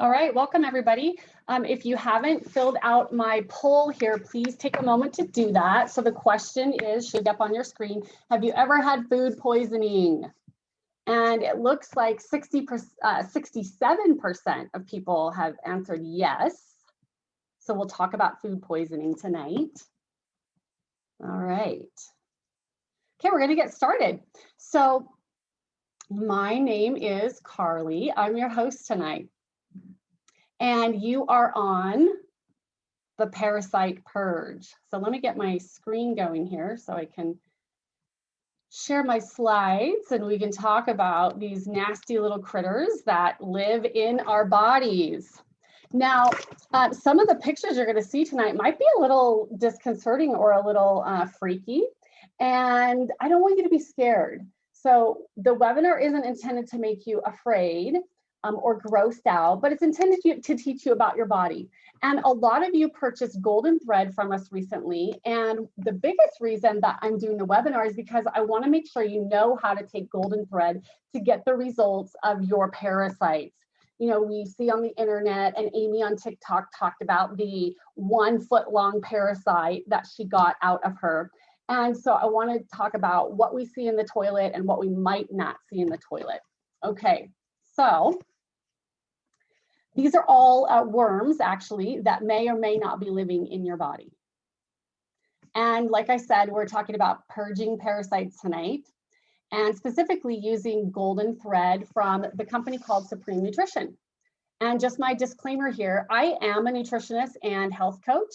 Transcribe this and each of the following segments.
All right, welcome everybody. If you haven't filled out my poll here, please take a moment to do that. So the question is, should be up on your screen, have you ever had food poisoning? And it looks like 67% of people have answered yes. So we'll talk about food poisoning tonight. All right. Okay, we're gonna get started. So my name is Carly. I'm your host tonight. And you are on the Parasite Purge. So let me get my screen going here so I can share my slides and we can talk about these nasty little critters that live in our bodies. Now, some of the pictures you're going to see tonight might be a little disconcerting or a little freaky, and I don't want you to be scared. So the webinar isn't intended to make you afraid or grossed out, but it's intended to teach you about your body. And a lot of you purchased golden thread from us recently. And the biggest reason that I'm doing the webinar is because I want to make sure you know how to take golden thread to get the results of your parasites. You know, we see on the internet, and Amy on TikTok talked about the 1 foot long parasite that she got out of her. And so I want to talk about what we see in the toilet and what we might not see in the toilet. Okay, so these are all worms, actually, that may or may not be living in your body. And like I said, we're talking about purging parasites tonight, and specifically using golden thread from the company called Supreme Nutrition. And just my disclaimer here, I am a nutritionist and health coach.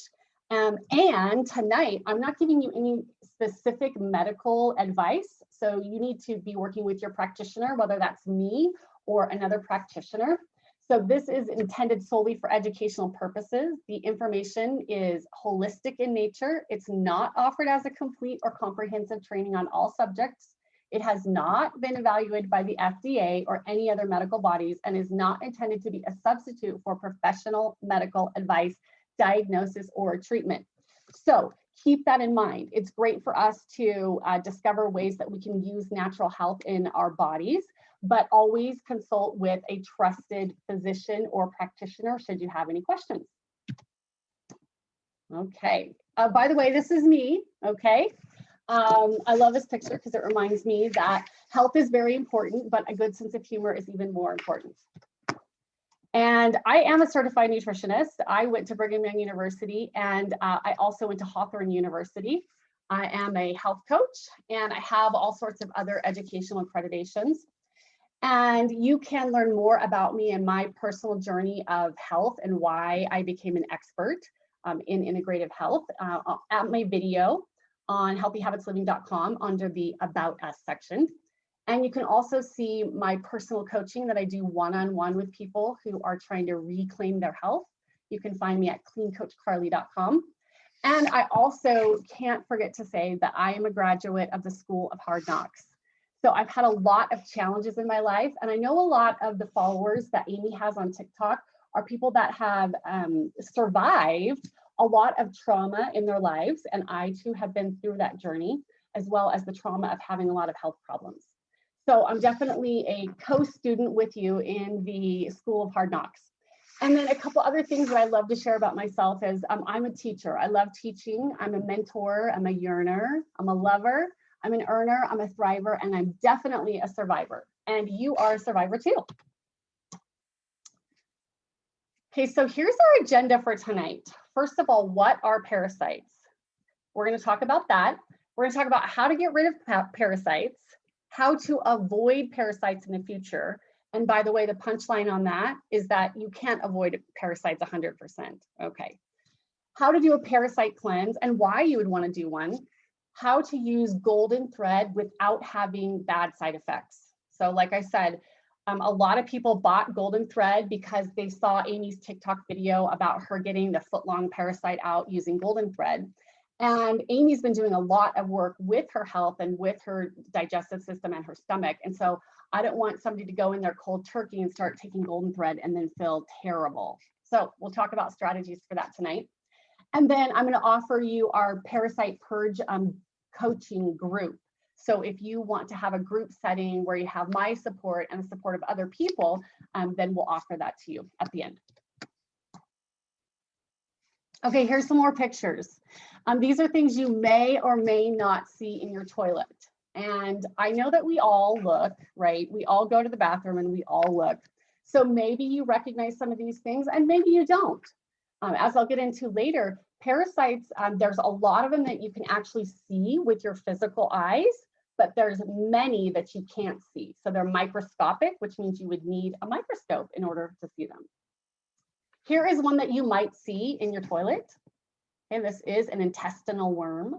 And tonight, I'm not giving you any specific medical advice. So you need to be working with your practitioner, whether that's me or another practitioner. So this is intended solely for educational purposes. The information is holistic in nature. It's not offered as a complete or comprehensive training on all subjects. It has not been evaluated by the FDA or any other medical bodies and is not intended to be a substitute for professional medical advice, diagnosis, or treatment. So keep that in mind. It's great for us to discover ways that we can use natural health in our bodies, but always consult with a trusted physician or practitioner should you have any questions. Okay, by the way, this is me, okay? I love this picture because it reminds me that health is very important, but a good sense of humor is even more important. And I am a certified nutritionist. I went to Brigham Young University, and I also went to Hawthorne University. I am a health coach, and I have all sorts of other educational accreditations. And you can learn more about me and my personal journey of health and why I became an expert in integrative health at my video on healthyhabitsliving.com under the About Us section. And you can also see my personal coaching that I do one-on-one with people who are trying to reclaim their health. You can find me at cleancoachcarly.com. And I also can't forget to say that I am a graduate of the School of Hard Knocks. So I've had a lot of challenges in my life, and I know a lot of the followers that Amy has on TikTok are people that have survived a lot of trauma in their lives, and I too have been through that journey, as well as the trauma of having a lot of health problems. So I'm definitely a co-student with you in the School of Hard Knocks. And then a couple other things that I love to share about myself is I'm a teacher. I love teaching. I'm a mentor. I'm a yearner. I'm a lover. I'm an earner, I'm a thriver, and I'm definitely a survivor. And you are a survivor too. Okay, so here's our agenda for tonight. First of all, what are parasites? We're going to talk about that. We're going to talk about how to get rid of parasites, how to avoid parasites in the future. And by the way, the punchline on that is that you can't avoid parasites 100%. Okay. How to do a parasite cleanse and why you would want to do one. How to use golden thread without having bad side effects. So like I said, a lot of people bought golden thread because they saw Amy's TikTok video about her getting the foot-long parasite out using golden thread. And Amy's been doing a lot of work with her health and with her digestive system and her stomach. And so I don't want somebody to go in there cold turkey and start taking golden thread and then feel terrible. So we'll talk about strategies for that tonight. And then I'm going to offer you our Parasite Purge coaching group. So if you want to have a group setting where you have my support and the support of other people, then we'll offer that to you at the end. Okay, here's some more pictures. These are things you may or may not see in your toilet. And I know that we all look, right? We all go to the bathroom and we all look. So maybe you recognize some of these things and maybe you don't. As I'll get into later, parasites, there's a lot of them that you can actually see with your physical eyes, but there's many that you can't see. So they're microscopic, which means you would need a microscope in order to see them. Here is one that you might see in your toilet. And this is an intestinal worm.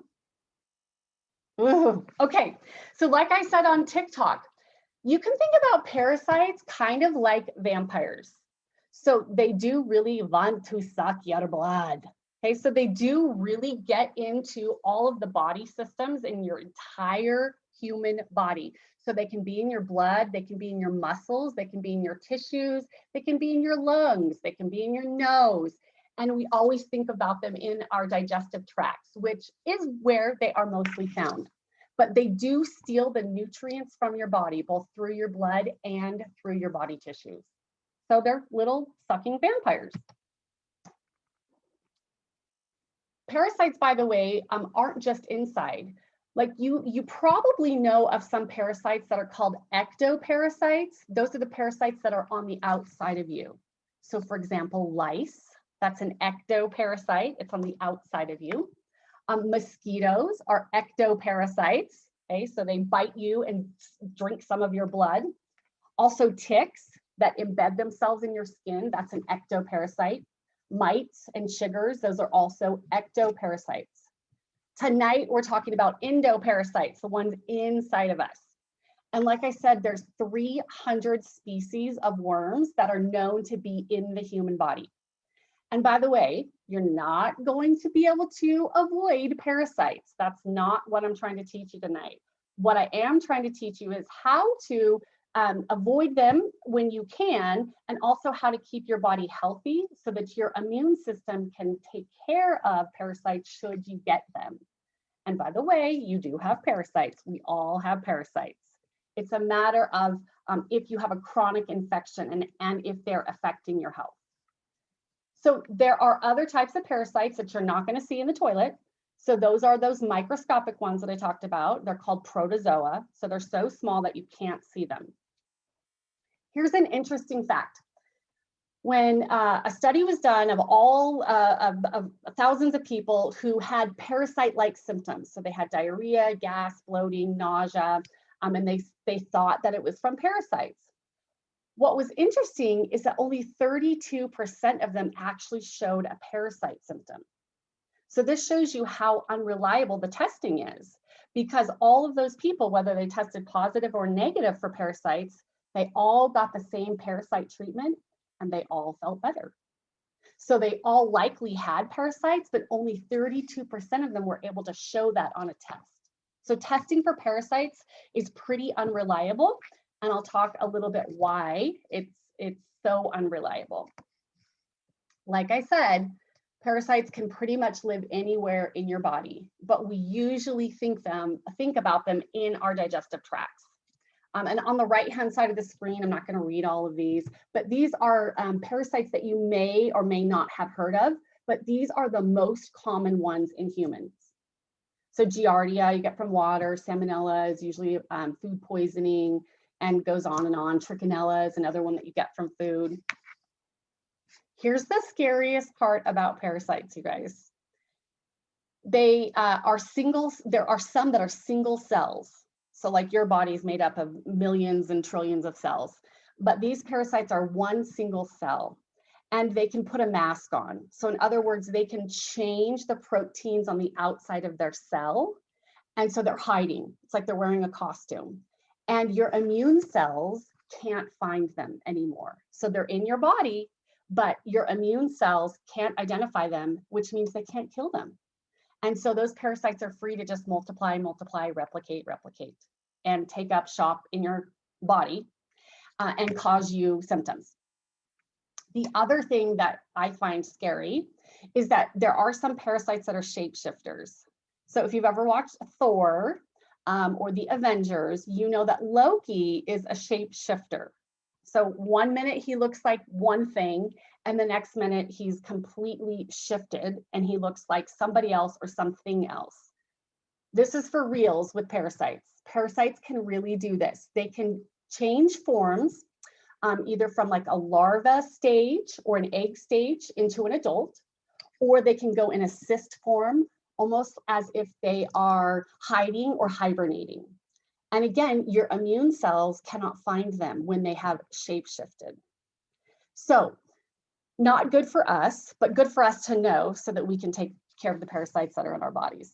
Ooh, okay, so like I said on TikTok, you can think about parasites kind of like vampires. So they do really want to suck your blood. Okay, so they do really get into all of the body systems in your entire human body. So they can be in your blood, they can be in your muscles, they can be in your tissues, they can be in your lungs, they can be in your nose. And we always think about them in our digestive tracts, which is where they are mostly found. But they do steal the nutrients from your body, both through your blood and through your body tissues. So they're little sucking vampires. Parasites, by the way, aren't just inside. Like you probably know of some parasites that are called ectoparasites. Those are the parasites that are on the outside of you. So for example, lice, that's an ectoparasite. It's on the outside of you. Mosquitoes are ectoparasites. Okay, so they bite you and drink some of your blood. Also ticks that embed themselves in your skin, that's an ectoparasite. Mites and sugars, those are also ectoparasites. Tonight, we're talking about endoparasites, the ones inside of us. And like I said, there's 300 species of worms that are known to be in the human body. And by the way, you're not going to be able to avoid parasites. That's not what I'm trying to teach you tonight. What I am trying to teach you is how to avoid them when you can, and also how to keep your body healthy so that your immune system can take care of parasites should you get them. And by the way, you do have parasites. We all have parasites. It's a matter of if you have a chronic infection and if they're affecting your health. So there are other types of parasites that you're not going to see in the toilet. So those are those microscopic ones that I talked about. They're called protozoa. So they're so small that you can't see them. Here's an interesting fact. When a study was done of all of thousands of people who had parasite-like symptoms, so they had diarrhea, gas, bloating, nausea, and they thought that it was from parasites. What was interesting is that only 32% of them actually showed a parasite symptom. So this shows you how unreliable the testing is, because all of those people, whether they tested positive or negative for parasites, they all got the same parasite treatment and they all felt better. So they all likely had parasites, but only 32% of them were able to show that on a test. So testing for parasites is pretty unreliable, and I'll talk a little bit why it's so unreliable. Like I said, parasites can pretty much live anywhere in your body, but we usually think about them in our digestive tracts. And on the right-hand side of the screen, I'm not going to read all of these, but these are parasites that you may or may not have heard of, but these are the most common ones in humans. So Giardia, you get from water. Salmonella is usually food poisoning, and goes on and on. Trichinella is another one that you get from food. Here's the scariest part about parasites, you guys. They are single, there are some that are single cells. So like your body is made up of millions and trillions of cells, but these parasites are one single cell, and they can put a mask on. So in other words, they can change the proteins on the outside of their cell. And so they're hiding. It's like they're wearing a costume. And your immune cells can't find them anymore. So they're in your body, but your immune cells can't identify them, which means they can't kill them. And so those parasites are free to just multiply, replicate, and take up shop in your body and cause you symptoms. The other thing that I find scary is that there are some parasites that are shapeshifters. So if you've ever watched Thor, or the Avengers, you know that Loki is a shapeshifter. So one minute he looks like one thing, and the next minute he's completely shifted and he looks like somebody else or something else. This is for reals with parasites. Parasites can really do this. They can change forms, either from like a larva stage or an egg stage into an adult, or they can go in a cyst form, almost as if they are hiding or hibernating. And again, your immune cells cannot find them when they have shapeshifted. So not good for us, but good for us to know so that we can take care of the parasites that are in our bodies.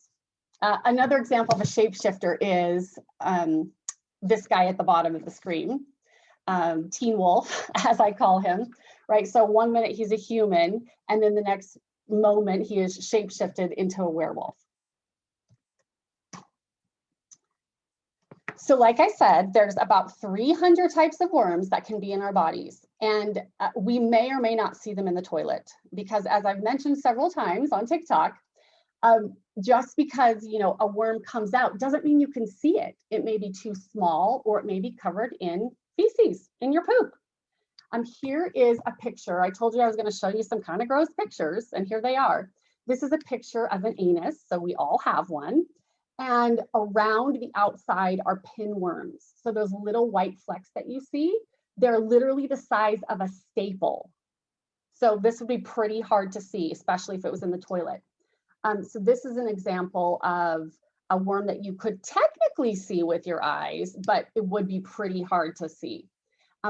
Another example of a shapeshifter is this guy at the bottom of the screen, Teen Wolf, as I call him, right? So one minute he's a human, and then the next moment he is shapeshifted into a werewolf. So like I said, there's about 300 types of worms that can be in our bodies, and we may or may not see them in the toilet, because as I've mentioned several times on TikTok, just because, you know, a worm comes out doesn't mean you can see it. It may be too small, or it may be covered in feces, in your poop. Here is a picture. I told you I was going to show you some kind of gross pictures, and here they are. This is a picture of an anus, so we all have one. And around the outside are pinworms. So those little white flecks that you see, they're literally the size of a staple. So this would be pretty hard to see, especially if it was in the toilet. So this is an example of a worm that you could technically see with your eyes, but it would be pretty hard to see.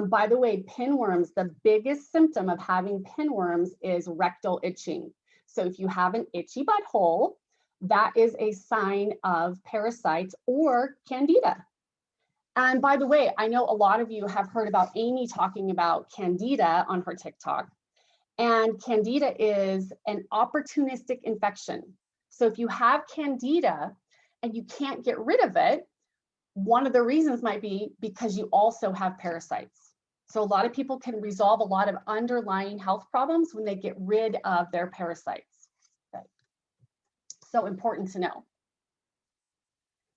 By the way, pinworms, the biggest symptom of having pinworms is rectal itching. So if you have an itchy butthole, that is a sign of parasites or candida. And by the way, I know a lot of you have heard about Amy talking about candida on her TikTok. And candida is an opportunistic infection. So if you have candida and you can't get rid of it, one of the reasons might be because you also have parasites. So a lot of people can resolve a lot of underlying health problems when they get rid of their parasites. Okay. So important to know.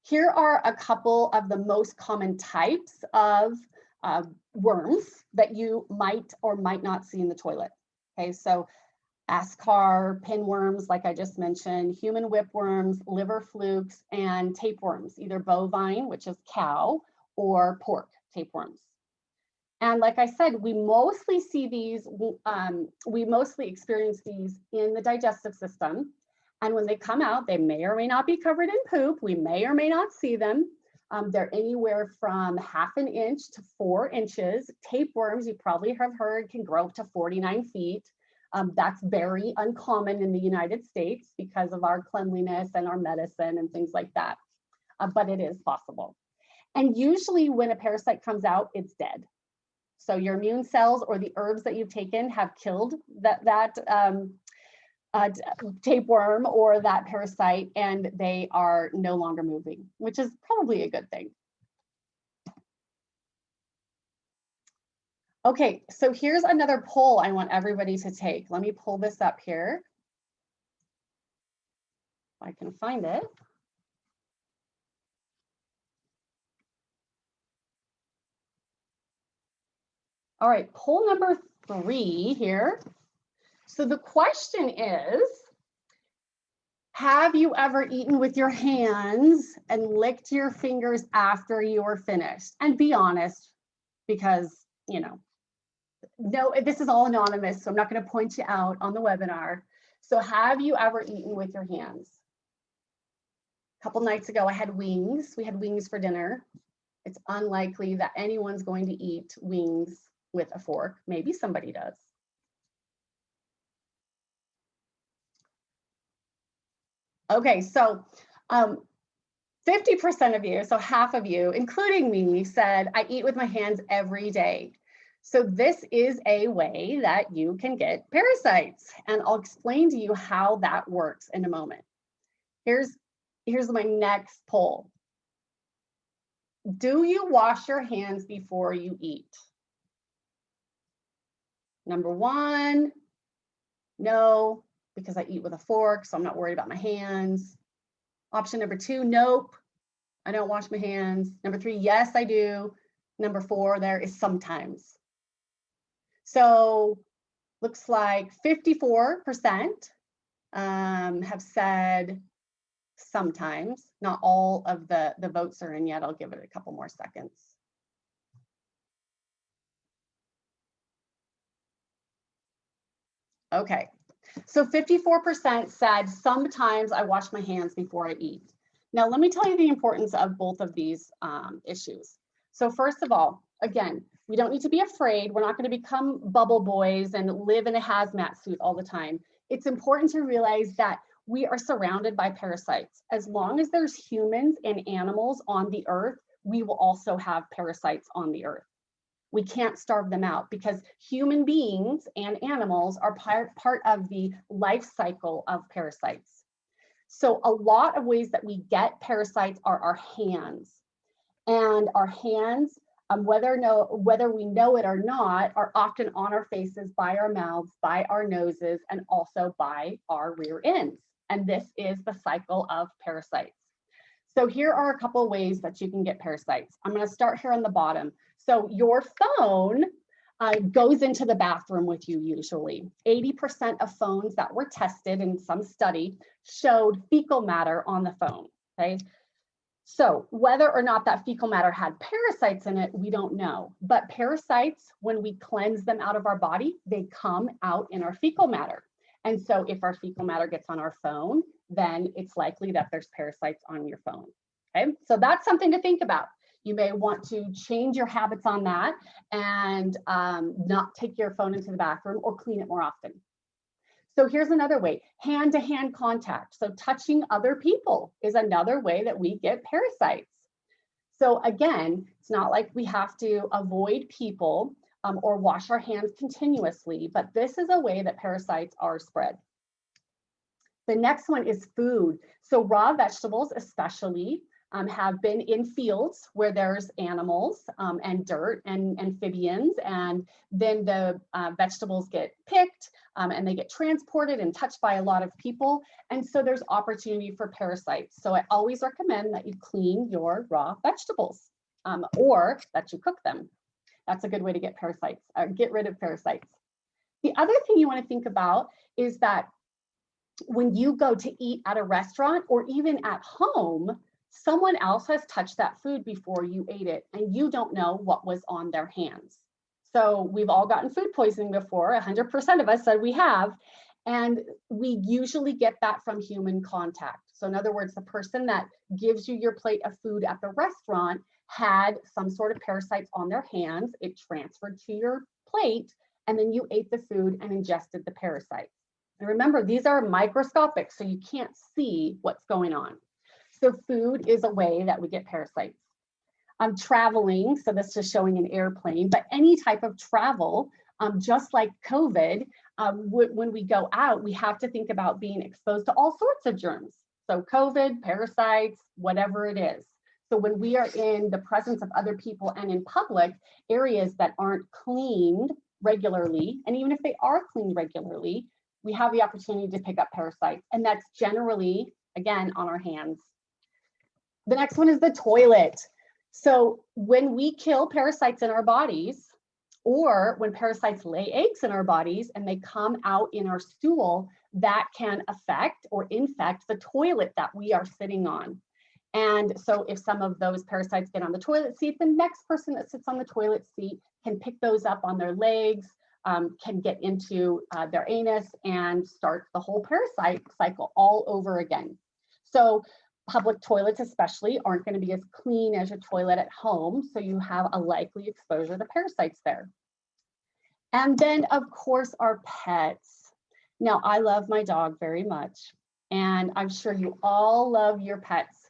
Here are a couple of the most common types of worms that you might or might not see in the toilet. Okay, so Ascar Pinworms, like I just mentioned, human whipworms, liver flukes, and tapeworms, either bovine, which is cow, or pork tapeworms. And like I said, we mostly see these, we mostly experience these in the digestive system. And when they come out, they may or may not be covered in poop. We may or may not see them. They're anywhere from 1/2 inch to 4 inches. Tapeworms, you probably have heard, can grow up to 49 feet. That's very uncommon in the United States because of our cleanliness and our medicine and things like that. But it is possible. And usually when a parasite comes out, it's dead. So your immune cells or the herbs that you've taken have killed that tapeworm or that parasite, and they are no longer moving, which is probably a good thing. Okay, so here's another poll I want everybody to take. Let me pull this up here. If I can find it. All right, poll number 3 here. So the question is, have you ever eaten with your hands and licked your fingers after you were finished? And be honest, because, you know, no, this is all anonymous, so I'm not going to point you out on the webinar. So have you ever eaten with your hands? A couple nights ago, I had wings. We had wings for dinner. It's unlikely that anyone's going to eat wings with a fork. Maybe somebody does. Okay, so 50% of you, so half of you, including me, said, I eat with my hands every day. So this is a way that you can get parasites, and I'll explain to you how that works in a moment. Here's my next poll. Do you wash your hands before you eat? Number 1, no, because I eat with a fork, so I'm not worried about my hands. Option number 2, nope, I don't wash my hands. Number 3, yes, I do. Number 4 there is sometimes. So looks like 54% have said sometimes. Not all of the votes are in yet. I'll give it a couple more seconds. Okay, so 54% said sometimes I wash my hands before I eat. Now, let me tell you the importance of both of these issues. So first of all, again, we don't need to be afraid. We're not going to become bubble boys and live in a hazmat suit all the time. It's important to realize that we are surrounded by parasites. As long as there's humans and animals on the earth, we will also have parasites on the earth. We can't starve them out because human beings and animals are part of the life cycle of parasites. So a lot of ways that we get parasites are our hands. And our hands, whether we know it or not, are often on our faces, by our mouths, by our noses, and also by our rear ends. And this is the cycle of parasites. So here are a couple of ways that you can get parasites. I'm going to start here on the bottom. So your phone goes into the bathroom with you usually. 80% of phones that were tested in some study showed fecal matter on the phone, okay? So whether or not that fecal matter had parasites in it, we don't know. But parasites, when we cleanse them out of our body, they come out in our fecal matter. And so if our fecal matter gets on our phone, then it's likely that there's parasites on your phone, okay? So that's something to think about. You may want to change your habits on that and not take your phone into the bathroom or clean it more often. So here's another way, hand-to-hand contact. So touching other people is another way that we get parasites. So again, it's not like we have to avoid people or wash our hands continuously, but this is a way that parasites are spread. The next one is food. So raw vegetables especially have been in fields where there's animals and dirt and amphibians, and then the vegetables get picked and they get transported and touched by a lot of people. And so there's opportunity for parasites. So I always recommend that you clean your raw vegetables or that you cook them. That's a good way to get parasites, get rid of parasites. The other thing you want to think about is that when you go to eat at a restaurant or even at home, someone else has touched that food before you ate it and you don't know what was on their hands. So we've all gotten food poisoning before, 100% of us said we have, and we usually get that from human contact. So in other words, the person that gives you your plate of food at the restaurant had some sort of parasites on their hands, it transferred to your plate, and then you ate the food and ingested the parasites. And remember, these are microscopic, so you can't see what's going on. So food is a way that we get parasites. Traveling, so this is showing an airplane, but any type of travel, just like COVID, when we go out, we have to think about being exposed to all sorts of germs. So COVID, parasites, whatever it is. So when we are in the presence of other people and in public areas that aren't cleaned regularly, and even if they are cleaned regularly, we have the opportunity to pick up parasites. And that's generally, again, on our hands. The next one is the toilet. So when we kill parasites in our bodies, or when parasites lay eggs in our bodies and they come out in our stool, that can affect or infect the toilet that we are sitting on. And so if some of those parasites get on the toilet seat, the next person that sits on the toilet seat can pick those up on their legs, can get into their anus and start the whole parasite cycle all over again. So public toilets especially aren't going to be as clean as your toilet at home, so you have a likely exposure to parasites there. And then of course our pets. Now I love my dog very much, and I'm sure you all love your pets.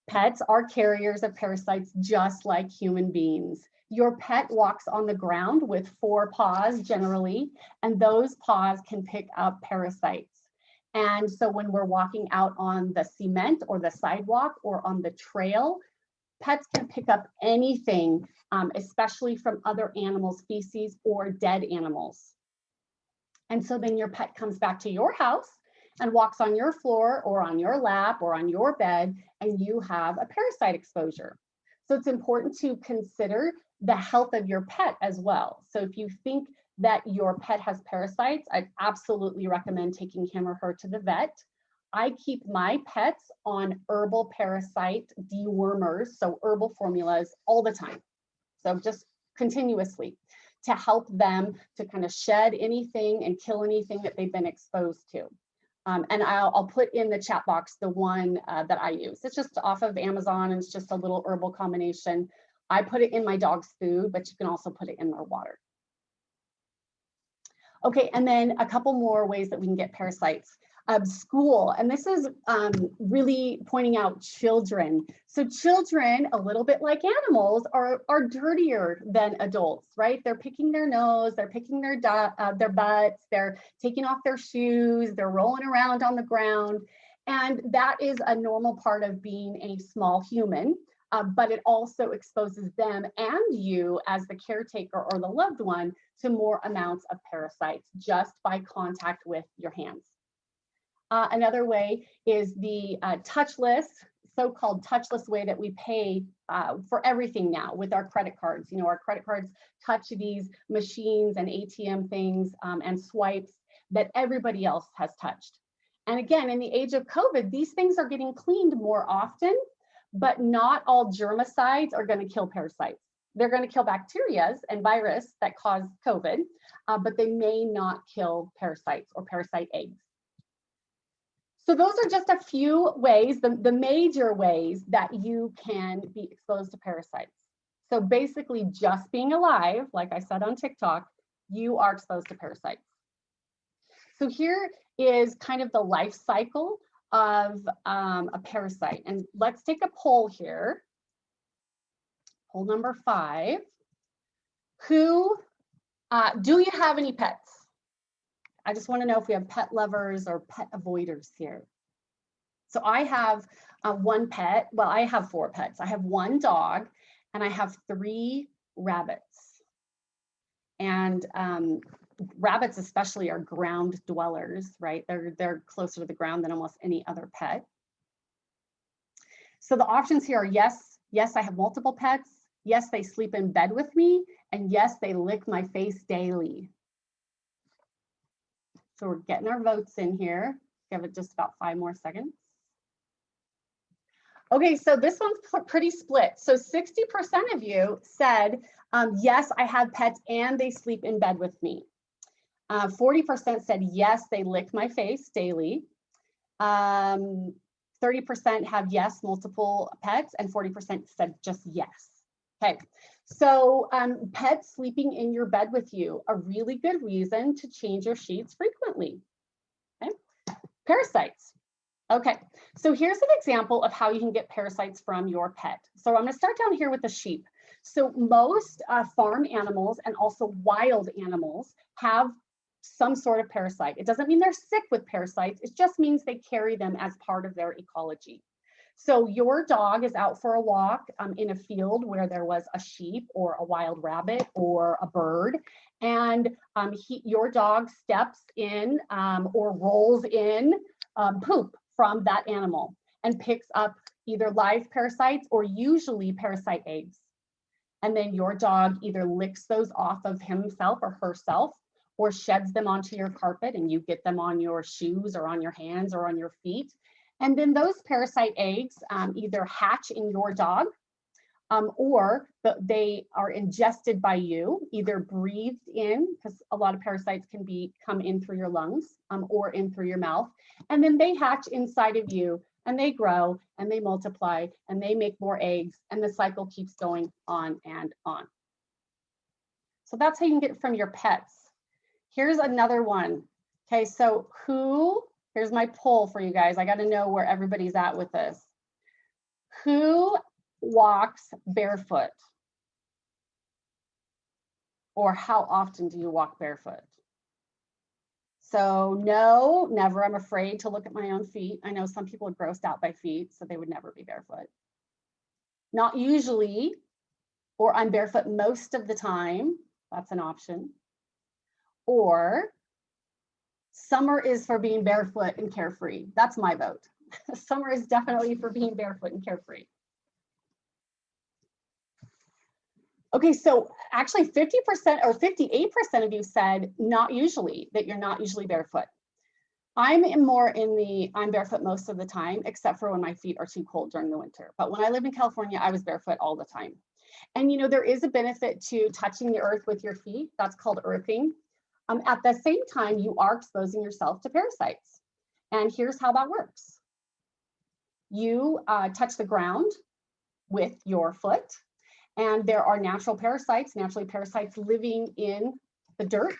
Pets are carriers of parasites just like human beings. Your pet walks on the ground with 4 paws generally, and those paws can pick up parasites. And so when we're walking out on the cement or the sidewalk or on the trail, pets can pick up anything, especially from other animal species or dead animals. And so then your pet comes back to your house and walks on your floor or on your lap or on your bed, and you have a parasite exposure. So it's important to consider the health of your pet as well. So if you think that your pet has parasites, I'd absolutely recommend taking him or her to the vet. I keep my pets on herbal parasite dewormers, so herbal formulas all the time. So just continuously to help them to kind of shed anything and kill anything that they've been exposed to. And I'll put in the chat box the one that I use. It's just off of Amazon, and it's just a little herbal combination. I put it in my dog's food, but you can also put it in their water. Okay, and then a couple more ways that we can get parasites. School, and this is really pointing out children. So children, a little bit like animals, are dirtier than adults, right? They're picking their nose, they're picking their butts, they're taking off their shoes, they're rolling around on the ground. And that is a normal part of being a small human, but it also exposes them and you as the caretaker or the loved one to more amounts of parasites just by contact with your hands. Another way is the touchless, so-called touchless way that we pay for everything now with our credit cards. You know, our credit cards touch these machines and ATM things and swipes that everybody else has touched. And again, in the age of COVID, these things are getting cleaned more often, but not all germicides are going to kill parasites. They're going to kill bacteria and virus that cause COVID, but they may not kill parasites or parasite eggs. So those are just a few ways, the major ways that you can be exposed to parasites. So basically just being alive, like I said on TikTok, you are exposed to parasites. So here is kind of the life cycle of a parasite. And let's take a poll here. Poll number 5. Do you have any pets? I just want to know if we have pet lovers or pet avoiders here. So I have one pet. Well, I have 4 pets. I have 1 dog and I have 3 rabbits. And rabbits especially are ground dwellers, right? They're closer to the ground than almost any other pet. So the options here are yes, I have multiple pets. Yes, they sleep in bed with me. And yes, they lick my face daily. So we're getting our votes in here. Give it just about 5 more seconds. Okay, so this one's pretty split. So 60% of you said, yes, I have pets and they sleep in bed with me. 40% said, yes, they lick my face daily. 30% have yes, multiple pets, and 40% said just yes. Okay, so pets sleeping in your bed with you, a really good reason to change your sheets frequently. Okay, parasites. Okay, so here's an example of how you can get parasites from your pet. So I'm going to start down here with the sheep. So most farm animals and also wild animals have some sort of parasite. It doesn't mean they're sick with parasites. It just means they carry them as part of their ecology. So your dog is out for a walk in a field where there was a sheep or a wild rabbit or a bird, and your dog steps in or rolls in poop from that animal and picks up either live parasites or usually parasite eggs. And then your dog either licks those off of himself or herself or sheds them onto your carpet and you get them on your shoes or on your hands or on your feet. And then those parasite eggs either hatch in your dog or they are ingested by you, either breathed in, because a lot of parasites can come in through your lungs or in through your mouth. And then they hatch inside of you and they grow and they multiply and they make more eggs and the cycle keeps going on and on. So that's how you can get it from your pets. Here's another one. Okay, so here's my poll for you guys. I got to know where everybody's at with this. Who walks barefoot? Or how often do you walk barefoot? So no, never. I'm afraid to look at my own feet. I know some people are grossed out by feet, so they would never be barefoot. Not usually, or I'm barefoot most of the time. That's an option. Or Summer is for being barefoot and carefree. That's my vote. Summer is definitely for being barefoot and carefree. Okay, so actually 50% or 58% of you said not usually, that you're not usually barefoot. I'm more in the, I'm barefoot most of the time, except for when my feet are too cold during the winter. But when I lived in California, I was barefoot all the time. And you know, there is a benefit to touching the earth with your feet. That's called earthing. At the same time, you are exposing yourself to parasites. And here's how that works. You touch the ground with your foot, and there are naturally parasites living in the dirt.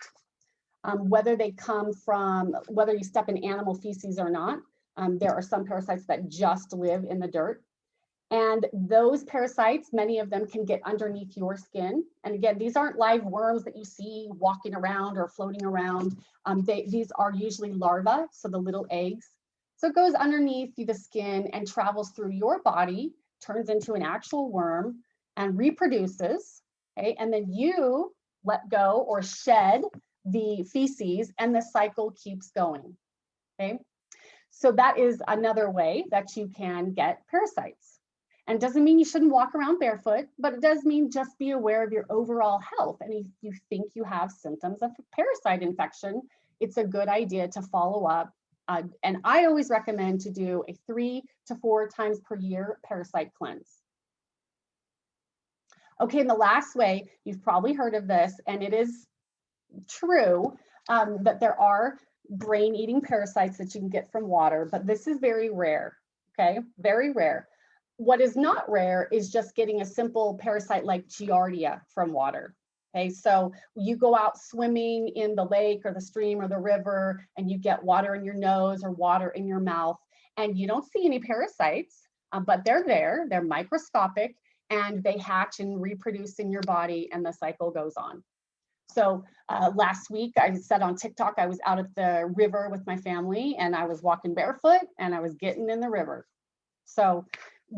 Whether they come from, whether you step in animal feces or not, there are some parasites that just live in the dirt. And those parasites, many of them can get underneath your skin. And again, these aren't live worms that you see walking around or floating around. These are usually larvae, so the little eggs. So it goes underneath the skin and travels through your body, turns into an actual worm and reproduces, okay? And then you let go or shed the feces and the cycle keeps going, okay? So that is another way that you can get parasites. And doesn't mean you shouldn't walk around barefoot, but it does mean just be aware of your overall health. And if you think you have symptoms of a parasite infection, it's a good idea to follow up. And I always recommend to do a 3 to 4 times per year parasite cleanse. Okay, and the last way, you've probably heard of this, and it is true that there are brain-eating parasites that you can get from water, but this is very rare, okay? Very rare. What is not rare is just getting a simple parasite like Giardia from water. Okay, so you go out swimming in the lake or the stream or the river and you get water in your nose or water in your mouth and you don't see any parasites, but they're there, they're microscopic and they hatch and reproduce in your body and the cycle goes on. So last week I said on TikTok, I was out at the river with my family and I was walking barefoot and I was getting in the river. So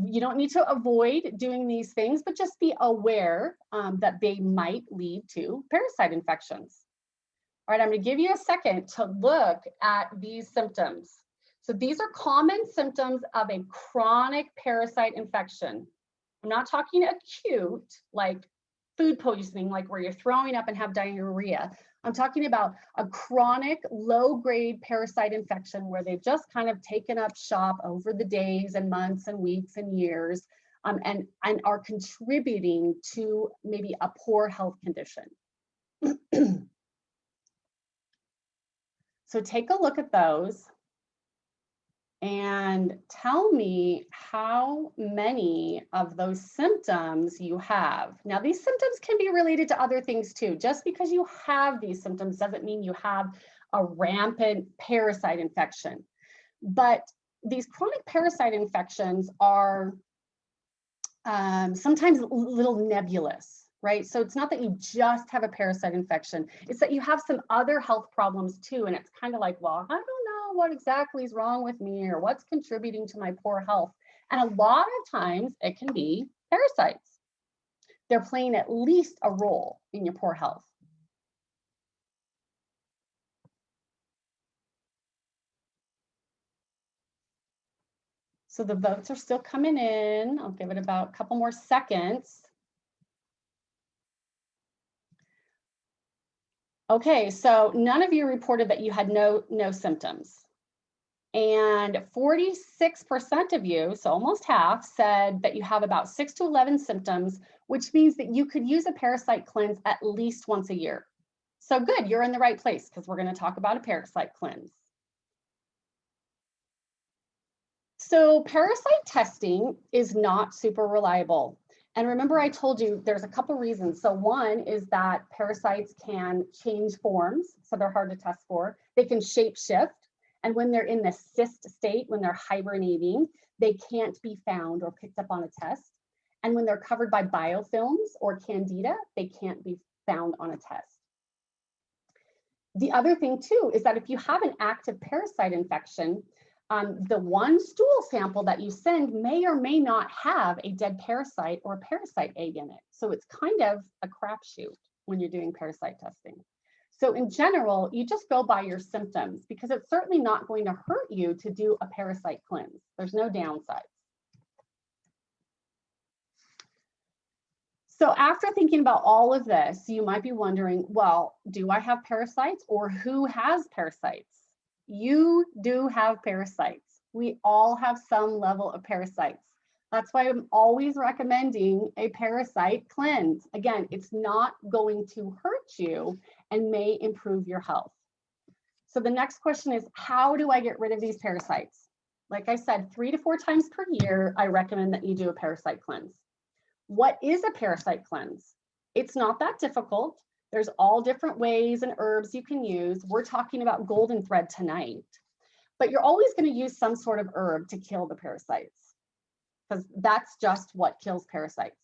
you don't need to avoid doing these things, but just be aware that they might lead to parasite infections. All right, I'm going to give you a second to look at these symptoms. So these are common symptoms of a chronic parasite infection. I'm not talking acute, like food poisoning, like where you're throwing up and have diarrhea. I'm talking about a chronic low-grade parasite infection where they've just kind of taken up shop over the days and months and weeks and years and are contributing to maybe a poor health condition. So take a look at those and tell me how many of those symptoms you have. Now, these symptoms can be related to other things too. Just because you have these symptoms doesn't mean you have a rampant parasite infection. But these chronic parasite infections are sometimes a little nebulous, right? So it's not that you just have a parasite infection, it's that you have some other health problems too. And it's kind of like, well, I don't know what exactly is wrong with me or what's contributing to my poor health. And a lot of times it can be parasites. They're playing at least a role in your poor health. So the votes are still coming in. I'll give it about a couple more seconds. Okay, so none of you reported that you had no symptoms. And 46% of you, so almost half, said that you have about 6 to 11 symptoms, which means that you could use a parasite cleanse at least once a year. So good, you're in the right place because we're going to talk about a parasite cleanse. So parasite testing is not super reliable. And remember, I told you there's a couple reasons. So one is that parasites can change forms, so they're hard to test for. They can shape shift. And when they're in the cyst state, when they're hibernating, they can't be found or picked up on a test. And when they're covered by biofilms or candida, they can't be found on a test. The other thing too is that if you have an active parasite infection, the one stool sample that you send may or may not have a dead parasite or a parasite egg in it. So it's kind of a crapshoot when you're doing parasite testing. So in general, you just go by your symptoms because it's certainly not going to hurt you to do a parasite cleanse. There's no downside. So after thinking about all of this, you might be wondering, well, do I have parasites, or who has parasites? You do have parasites. We all have some level of parasites. That's why I'm always recommending a parasite cleanse. Again, it's not going to hurt you and may improve your health. So the next question is, how do I get rid of these parasites? Like I said, 3 to 4 times per year, I recommend that you do a parasite cleanse. What is a parasite cleanse? It's not that difficult. There's all different ways and herbs you can use. We're talking about golden thread tonight, but you're always going to use some sort of herb to kill the parasites, because that's just what kills parasites.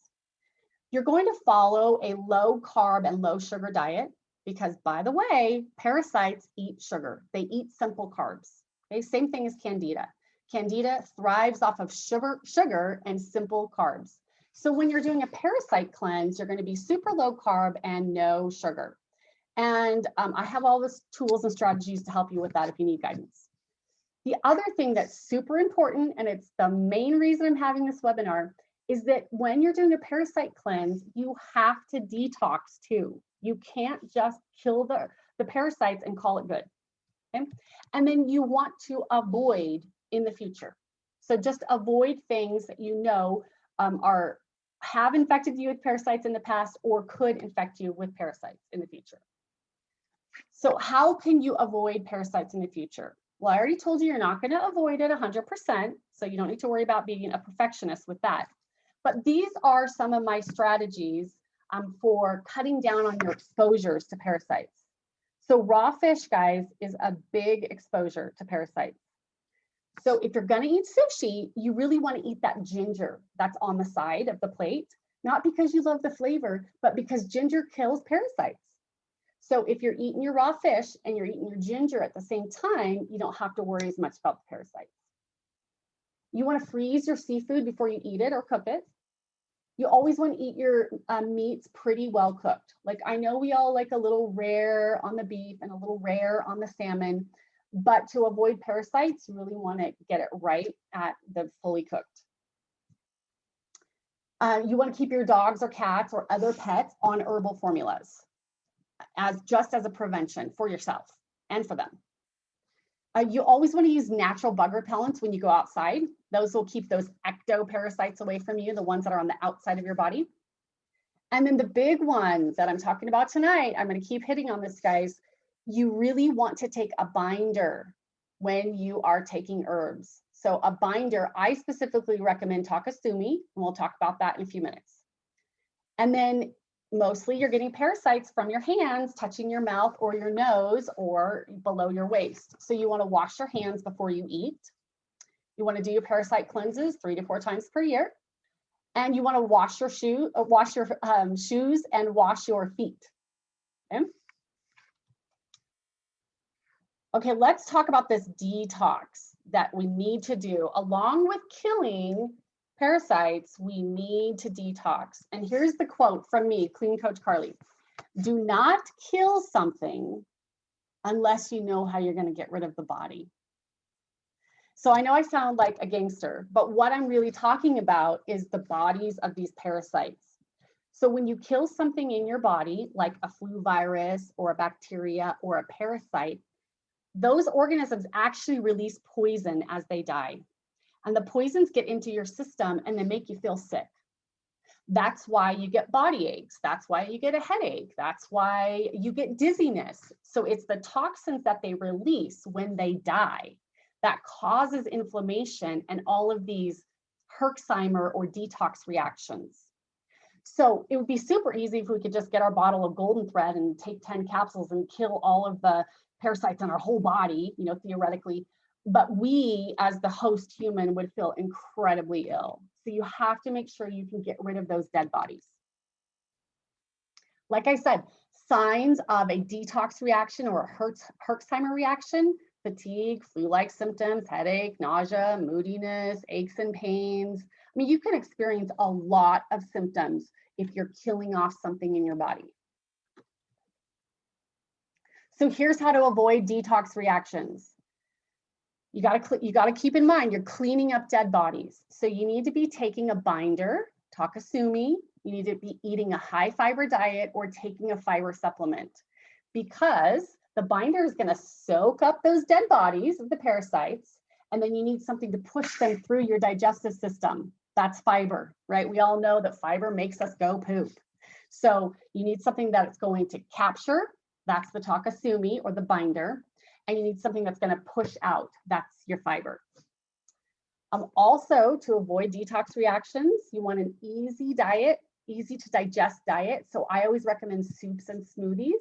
You're going to follow a low carb and low sugar diet because, by the way, parasites eat sugar. They eat simple carbs. Okay, same thing as Candida. Candida thrives off of sugar and simple carbs. So when you're doing a parasite cleanse, you're going to be super low carb and no sugar. And I have all the tools and strategies to help you with that if you need guidance. The other thing that's super important, and it's the main reason I'm having this webinar, is that when you're doing a parasite cleanse, you have to detox too. You can't just kill the parasites and call it good. Okay? And then you want to avoid in the future. So just avoid things that you know have infected you with parasites in the past or could infect you with parasites in the future. So how can you avoid parasites in the future? Well, I already told you you're not going to avoid it 100%, so you don't need to worry about being a perfectionist with that. But these are some of my strategies for cutting down on your exposures to parasites. So raw fish, guys, is a big exposure to parasites. So if you're going to eat sushi, you really want to eat that ginger that's on the side of the plate, not because you love the flavor, but because ginger kills parasites. So if you're eating your raw fish and you're eating your ginger at the same time, you don't have to worry as much about the parasites. You want to freeze your seafood before you eat it or cook it. You always want to eat your meats pretty well cooked. Like, I know we all like a little rare on the beef and a little rare on the salmon, but to avoid parasites, you really want to get it right at the fully cooked. You want to keep your dogs or cats or other pets on herbal formulas just as a prevention for yourself and for them. You always want to use natural bug repellents when you go outside. Those will keep those ectoparasites away from you, the ones that are on the outside of your body. And then the big one that I'm talking about tonight, I'm going to keep hitting on this, guys. You really want to take a binder when you are taking herbs. So a binder, I specifically recommend Takasumi, and we'll talk about that in a few minutes. And then mostly you're getting parasites from your hands touching your mouth or your nose or below your waist. So you want to wash your hands before you eat. You want to do your parasite cleanses 3 to 4 times per year. And you want to wash your shoes and wash your feet. Okay? Okay, let's talk about this detox that we need to do. Along with killing parasites, we need to detox. And here's the quote from me, Clean Coach Carly. Do not kill something unless you know how you're going to get rid of the body. So I know I sound like a gangster, but what I'm really talking about is the bodies of these parasites. So when you kill something in your body, like a flu virus or a bacteria or a parasite, those organisms actually release poison as they die. And the poisons get into your system and they make you feel sick. That's why you get body aches. That's why you get a headache. That's why you get dizziness. So it's the toxins that they release when they die that causes inflammation and all of these Herxheimer or detox reactions. So it would be super easy if we could just get our bottle of golden thread and take 10 capsules and kill all of the parasites in our whole body, you know, theoretically. But we, as the host human, would feel incredibly ill. So you have to make sure you can get rid of those dead bodies. Like I said, signs of a detox reaction or a Herxheimer reaction: fatigue, flu-like symptoms, headache, nausea, moodiness, aches and pains. I mean, you can experience a lot of symptoms if you're killing off something in your body. So here's how to avoid detox reactions. You gotta keep in mind, you're cleaning up dead bodies. So you need to be taking a binder, Takasumi. You need to be eating a high fiber diet or taking a fiber supplement, because the binder is gonna soak up those dead bodies of the parasites, and then you need something to push them through your digestive system. That's fiber, right? We all know that fiber makes us go poop. So you need something that's going to capture, that's the Takasumi or the binder, and you need something that's going to push out, that's your fiber. Also, to avoid detox reactions, you want an easy diet, easy to digest diet. So I always recommend soups and smoothies,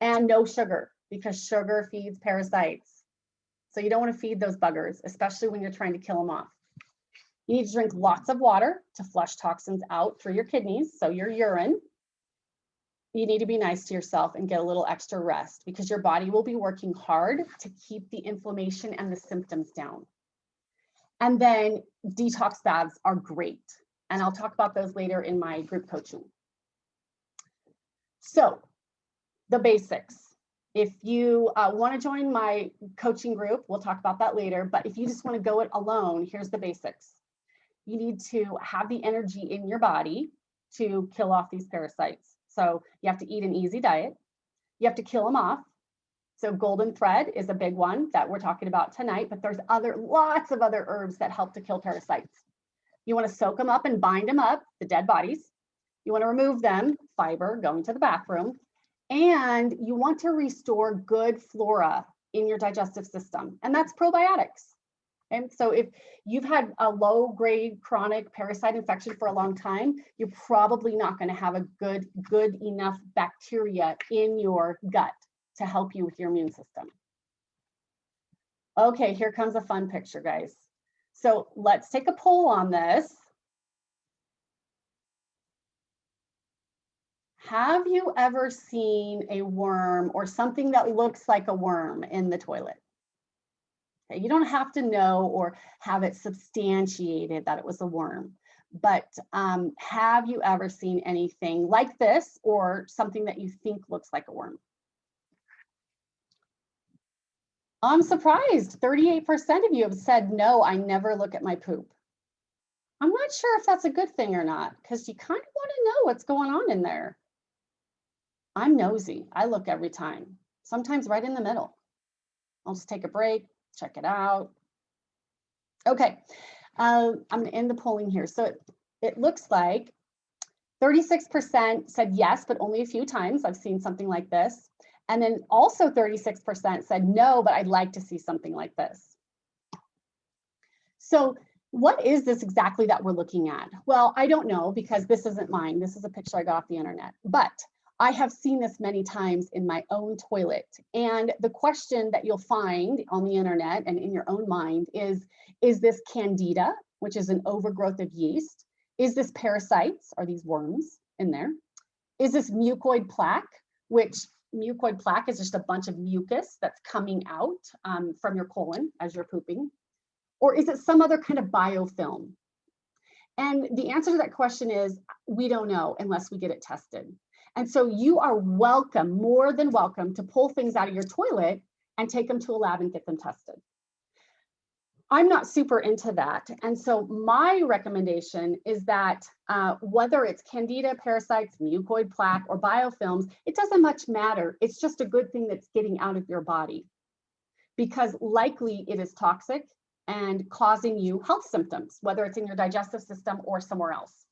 and no sugar, because sugar feeds parasites. So you don't want to feed those buggers, especially when you're trying to kill them off. You need to drink lots of water to flush toxins out through your kidneys, so your urine. You need to be nice to yourself and get a little extra rest, because your body will be working hard to keep the inflammation and the symptoms down. And then detox baths are great, and I'll talk about those later in my group coaching. So the basics. If you want to join my coaching group, we'll talk about that later, but if you just want to go it alone, here's the basics. You need to have the energy in your body to kill off these parasites. So you have to eat an easy diet. You have to kill them off. So golden thread is a big one that we're talking about tonight, but there's lots of other herbs that help to kill parasites. You want to soak them up and bind them up, the dead bodies. You want to remove them, fiber, going to the bathroom. And you want to restore good flora in your digestive system, and that's probiotics. And so if you've had a low-grade chronic parasite infection for a long time, you're probably not going to have a good enough bacteria in your gut to help you with your immune system. Okay, here comes a fun picture, guys. So let's take a poll on this. Have you ever seen a worm or something that looks like a worm in the toilet? Okay, you don't have to know or have it substantiated that it was a worm, but have you ever seen anything like this or something that you think looks like a worm? I'm surprised, 38% of you have said, no, I never look at my poop. I'm not sure if that's a good thing or not, because you kind of want to know what's going on in there. I'm nosy. I look every time, sometimes right in the middle. I'll just take a break, check it out. Okay, I'm going to end the polling here. So it looks like 36% said yes, but only a few times I've seen something like this. And then also 36% said no, but I'd like to see something like this. So what is this exactly that we're looking at? Well, I don't know, because this isn't mine. This is a picture I got off the internet, but I have seen this many times in my own toilet. And the question that you'll find on the internet and in your own mind is this candida, which is an overgrowth of yeast? Is this parasites? Are these worms in there? Is this mucoid plaque, which mucoid plaque is just a bunch of mucus that's coming out from your colon as you're pooping? Or is it some other kind of biofilm? And the answer to that question is, we don't know unless we get it tested. And so you are welcome, more than welcome, to pull things out of your toilet and take them to a lab and get them tested. I'm not super into that. And so my recommendation is that whether it's candida, parasites, mucoid plaque, or biofilms, it doesn't much matter. It's just a good thing that's getting out of your body, because likely it is toxic and causing you health symptoms, whether it's in your digestive system or somewhere else.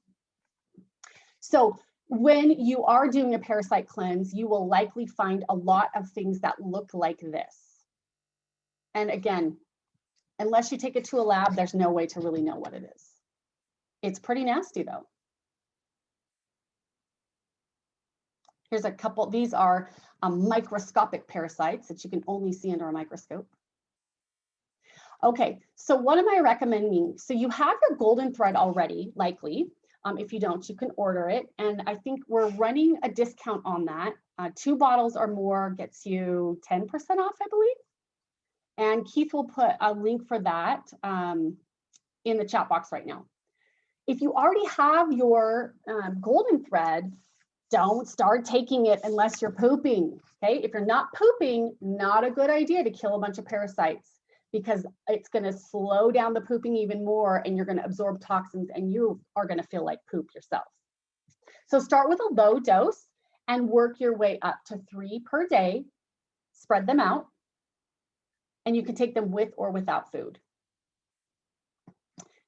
So when you are doing a parasite cleanse, you will likely find a lot of things that look like this. And again, unless you take it to a lab, there's no way to really know what it is. It's pretty nasty though. Here's a couple, these are microscopic parasites that you can only see under a microscope. Okay, so what am I recommending? So you have your golden thread already, likely. If you don't, you can order it. And I think we're running a discount on that. 2 bottles or more gets you 10% off, I believe. And Keith will put a link for that in the chat box right now. If you already have your golden thread, don't start taking it unless you're pooping. Okay, if you're not pooping, not a good idea to kill a bunch of parasites, because it's going to slow down the pooping even more, and you're going to absorb toxins, and you are going to feel like poop yourself. So start with a low dose and work your way up to 3 per day. Spread them out, and you can take them with or without food.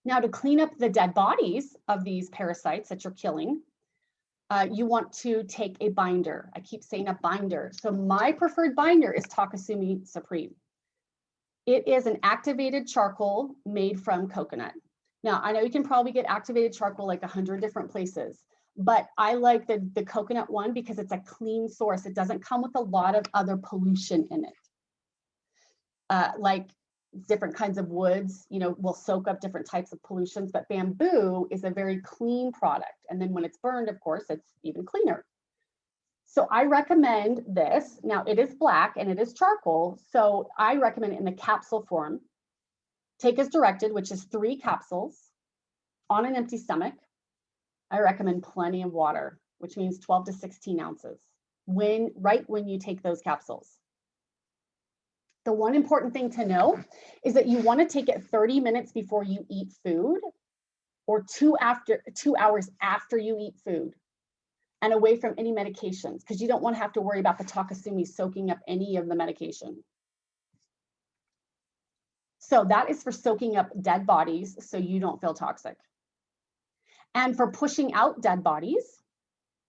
Now, to clean up the dead bodies of these parasites that you're killing, you want to take a binder. I keep saying a binder. So my preferred binder is Takasumi Supreme. It is an activated charcoal made from coconut. Now, I know you can probably get activated charcoal like 100 different places, but I like the coconut one because it's a clean source. It doesn't come with a lot of other pollution in it. Like different kinds of woods, will soak up different types of pollutions, but bamboo is a very clean product. And then when it's burned, of course, it's even cleaner. So I recommend this. Now it is black and it is charcoal. So I recommend it in the capsule form. Take as directed, which is 3 capsules on an empty stomach. I recommend plenty of water, which means 12 to 16 ounces right when you take those capsules. The one important thing to know is that you want to take it 30 minutes before you eat food, or 2 hours after you eat food, and away from any medications, because you don't want to have to worry about the Takasumi soaking up any of the medication. So that is for soaking up dead bodies so you don't feel toxic. And for pushing out dead bodies,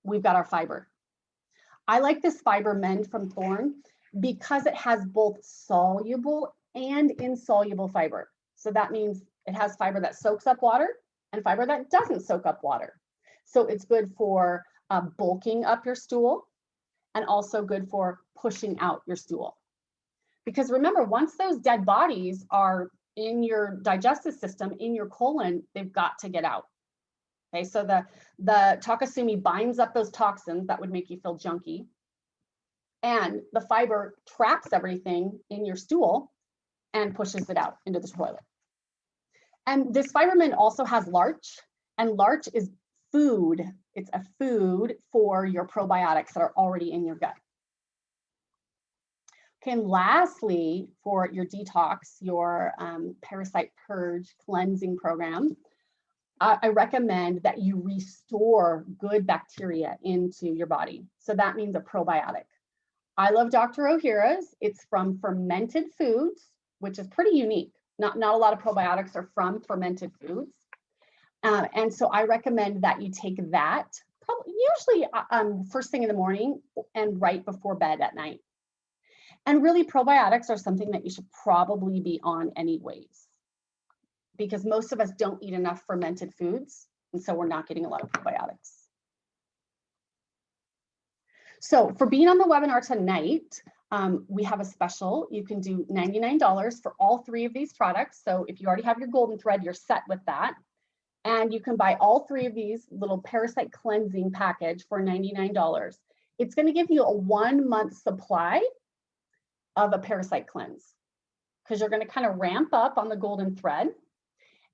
we've got our fiber. I like this fiber Mend from Thorn because it has both soluble and insoluble fiber. So that means it has fiber that soaks up water and fiber that doesn't soak up water. So it's good for bulking up your stool, and also good for pushing out your stool. Because remember, once those dead bodies are in your digestive system, in your colon, they've got to get out. Okay, so the Takasumi binds up those toxins that would make you feel junky, and the fiber traps everything in your stool and pushes it out into the toilet. And this fiber Mend also has larch, and larch is food. It's a food for your probiotics that are already in your gut. Okay, and lastly, for your detox, your parasite purge cleansing program, I recommend that you restore good bacteria into your body. So that means a probiotic. I love Dr. O'Hara's. It's from fermented foods, which is pretty unique. Not a lot of probiotics are from fermented foods. And so I recommend that you take that usually first thing in the morning and right before bed at night. And really, probiotics are something that you should probably be on anyways, because most of us don't eat enough fermented foods, and so we're not getting a lot of probiotics. So for being on the webinar tonight, we have a special. You can do $99 for all 3 of these products. So if you already have your golden thread, you're set with that. And you can buy all 3 of these little parasite cleansing package for $99. It's going to give you a 1-month supply of a parasite cleanse, because you're going to kind of ramp up on the golden thread,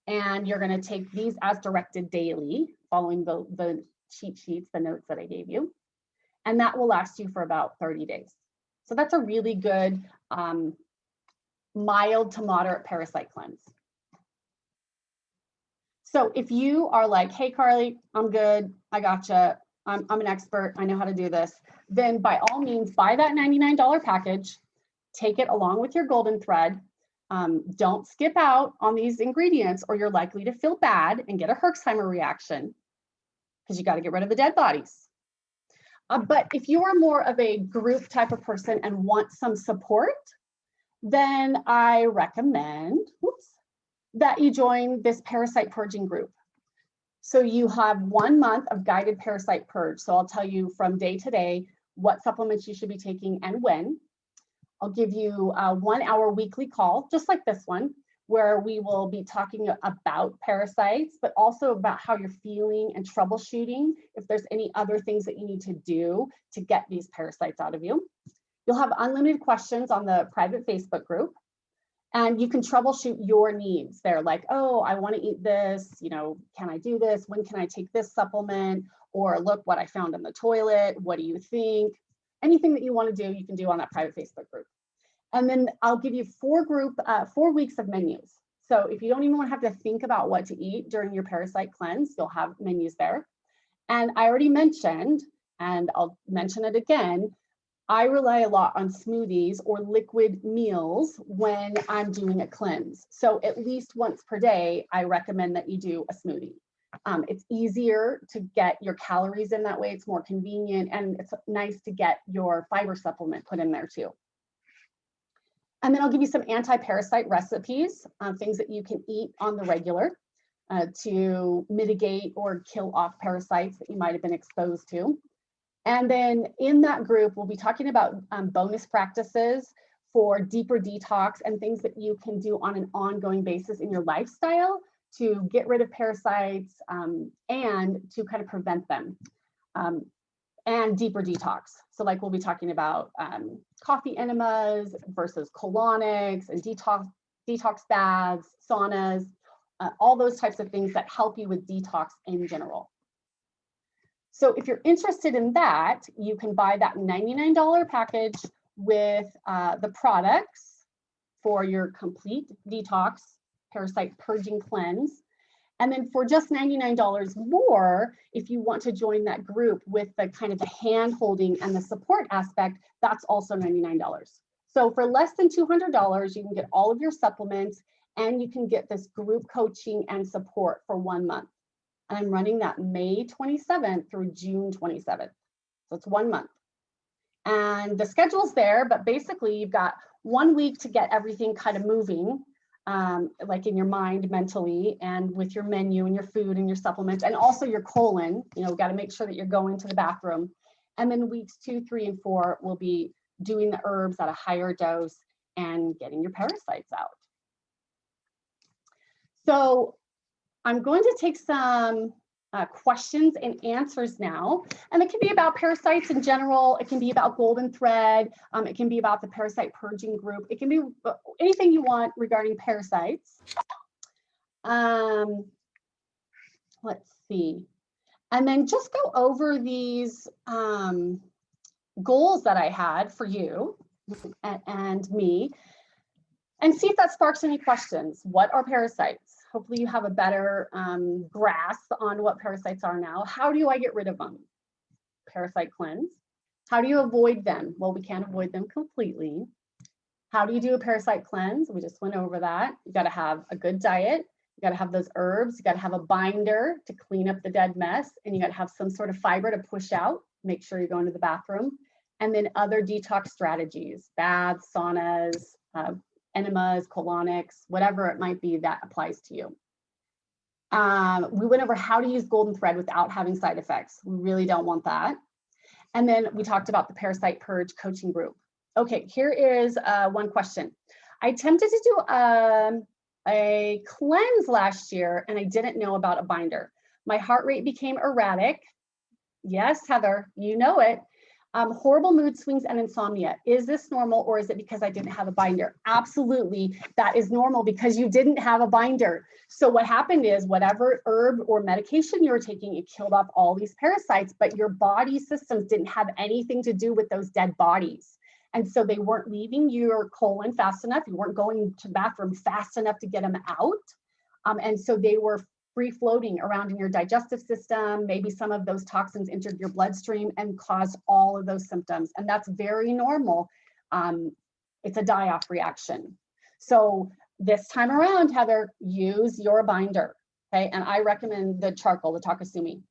and you're going to take these as directed daily, following the cheat sheets, the notes that I gave you. And that will last you for about 30 days. So that's a really good mild to moderate parasite cleanse. So if you are like, hey, Carly, I'm good, I gotcha, I'm an expert, I know how to do this, then by all means, buy that $99 package, take it along with your golden thread. Don't skip out on these ingredients, or you're likely to feel bad and get a Herxheimer reaction, because you got to get rid of the dead bodies. But if you are more of a group type of person and want some support, then I recommend that you join this parasite purging group. So you have 1 month of guided parasite purge. So I'll tell you from day to day what supplements you should be taking and when. I'll give you a 1-hour weekly call, just like this one, where we will be talking about parasites, but also about how you're feeling and troubleshooting if there's any other things that you need to do to get these parasites out of you. You'll have unlimited questions on the private Facebook group, and you can troubleshoot your needs there, like, oh, I want to eat this, can I do this? When can I take this supplement? or look what I found in the toilet. What do you think? Anything that you want to do, you can do on that private Facebook group. And then I'll give you 4 weeks of menus. So if you don't even want to have to think about what to eat during your Parasite Cleanse, you'll have menus there. And I already mentioned, and I'll mention it again, I rely a lot on smoothies or liquid meals when I'm doing a cleanse. So at least once per day, I recommend that you do a smoothie. It's easier to get your calories in that way. It's more convenient, and it's nice to get your fiber supplement put in there too. And then I'll give you some anti-parasite recipes, things that you can eat on the regular to mitigate or kill off parasites that you might have been exposed to. And then in that group, we'll be talking about bonus practices for deeper detox and things that you can do on an ongoing basis in your lifestyle to get rid of parasites and to kind of prevent them, and deeper detox. So like we'll be talking about coffee enemas versus colonics and detox baths, saunas, all those types of things that help you with detox in general. So if you're interested in that, you can buy that $99 package with the products for your complete detox parasite purging cleanse. And then for just $99 more, if you want to join that group with the kind of the hand holding and the support aspect, that's also $99. So for less than $200, you can get all of your supplements and you can get this group coaching and support for 1 month. And I'm running that May 27th through June 27th. So it's 1 month. And the schedule's there, but basically you've got 1 week to get everything kind of moving, like in your mind, mentally, and with your menu and your food and your supplements, and also your colon. You know, got to make sure that you're going to the bathroom. And then weeks 2, 3, and 4 will be doing the herbs at a higher dose and getting your parasites out. So I'm going to take some questions and answers now, and it can be about parasites in general. It can be about golden thread. It can be about the parasite purging group. It can be anything you want regarding parasites. Let's see. And then just go over these goals that I had for you and me, and see if that sparks any questions. What are parasites? Hopefully you have a better grasp on what parasites are now. How do I get rid of them? Parasite cleanse. How do you avoid them? Well, we can't avoid them completely. How do you do a parasite cleanse? We just went over that. You got to have a good diet. You got to have those herbs. You got to have a binder to clean up the dead mess. And you got to have some sort of fiber to push out. Make sure you're going to the bathroom. And then other detox strategies, baths, saunas, enemas, colonics, whatever it might be that applies to you. We went over how to use golden thread without having side effects. We really don't want that. And then we talked about the Parasite Purge coaching group. Okay, here is one question. I attempted to do a cleanse last year and I didn't know about a binder. My heart rate became erratic. Yes, Heather, you know it. Horrible mood swings and insomnia. Is this normal, or is it because I didn't have a binder? Absolutely, that is normal because you didn't have a binder. So what happened is whatever herb or medication you were taking, it killed off all these parasites, but your body systems didn't have anything to do with those dead bodies. And so they weren't leaving your colon fast enough. You weren't going to the bathroom fast enough to get them out. And so they were free floating around in your digestive system. Maybe some of those toxins entered your bloodstream and caused all of those symptoms. And that's very normal. It's a die-off reaction. So this time around, Heather, use your binder, okay? And I recommend the charcoal, the Takasumi.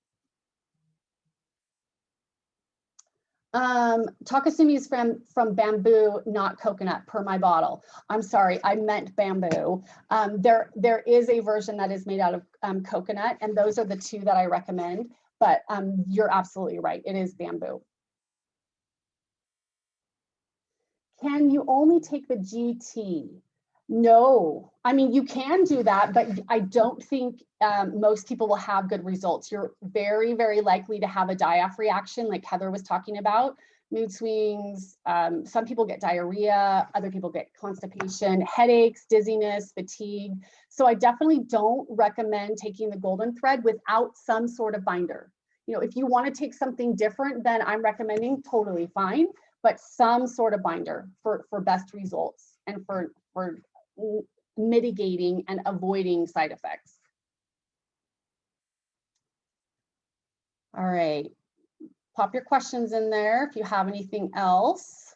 Takasumi is from bamboo, not coconut, per my bottle. I'm sorry, I meant bamboo. There is a version that is made out of coconut, and those are the two that I recommend, but you're absolutely right, it is bamboo. Can you only take the GT? No, I mean, you can do that, but I don't think most people will have good results. You're very, very likely to have a die-off reaction like Heather was talking about, mood swings. Some people get diarrhea, other people get constipation, headaches, dizziness, fatigue. So I definitely don't recommend taking the golden thread without some sort of binder. You know, if you want to take something different, then I'm recommending totally fine, but some sort of binder for best results and for mitigating and avoiding side effects. All right, pop your questions in there if you have anything else.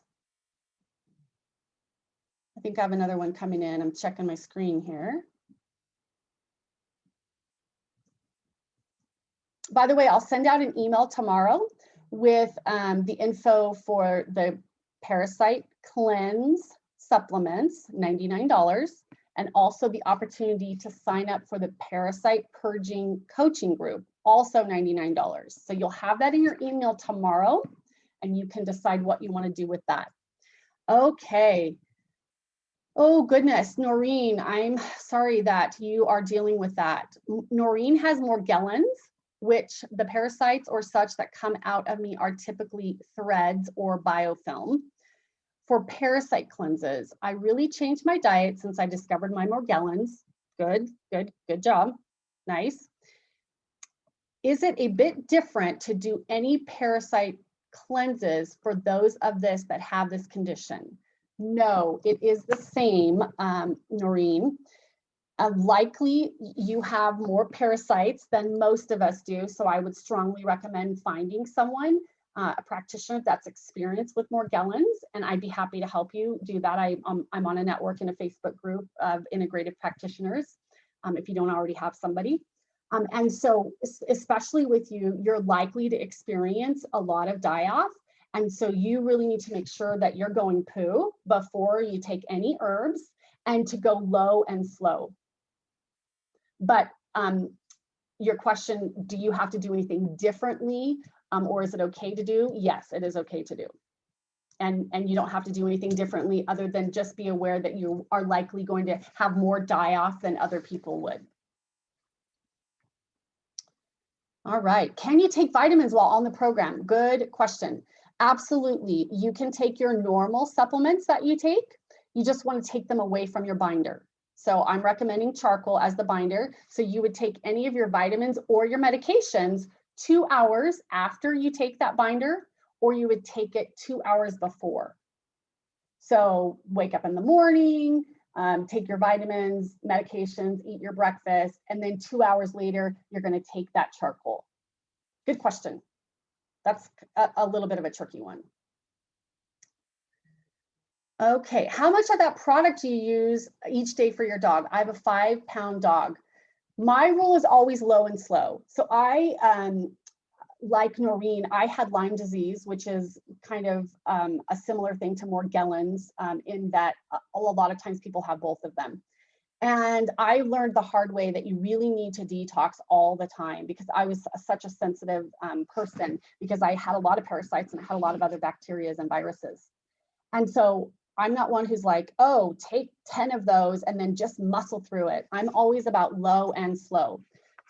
I think I have another one coming in. I'm checking my screen here. By the way, I'll send out an email tomorrow with the info for the Parasite Cleanse supplements, $99, and also the opportunity to sign up for the Parasite Purging Coaching Group, also $99. So you'll have that in your email tomorrow, and you can decide what you want to do with that. Okay. Oh goodness, Noreen, I'm sorry that you are dealing with that. Noreen has Morgellons, which the parasites or such that come out of me are typically threads or biofilm. For parasite cleanses, I really changed my diet since I discovered my Morgellons. Good job. Nice. Is it a bit different to do any parasite cleanses for those of this that have this condition? No, it is the same, Noreen. Likely you have more parasites than most of us do, so I would strongly recommend finding someone, a practitioner that's experienced with Morgellons, and I'd be happy to help you do that. I'm on a network in a Facebook group of integrative practitioners, if you don't already have somebody. And so especially with you, you're likely to experience a lot of die-off. And so you really need to make sure that you're going poo before you take any herbs and to go low and slow. But your question, do you have to do anything differently or is it okay to do? Yes, it is okay to do. And you don't have to do anything differently other than just be aware that you are likely going to have more die-off than other people would. All right, can you take vitamins while on the program? Good question. Absolutely, you can take your normal supplements that you take. You just want to take them away from your binder. So I'm recommending charcoal as the binder. So you would take any of your vitamins or your medications 2 hours after you take that binder, or you would take it 2 hours before. So wake up in the morning, take your vitamins, medications, eat your breakfast, and then 2 hours later, you're going to take that charcoal. Good question. That's a little bit of a tricky one. Okay, how much of that product do you use each day for your dog? I have a 5-pound dog. My rule is always low and slow. So I, like Noreen, I had Lyme disease, which is kind of a similar thing to Morgellons in that a lot of times people have both of them. And I learned the hard way that you really need to detox all the time because I was such a sensitive person because I had a lot of parasites and I had a lot of other bacteria and viruses. And so I'm not one who's like, oh, take 10 of those and then just muscle through it. I'm always about low and slow.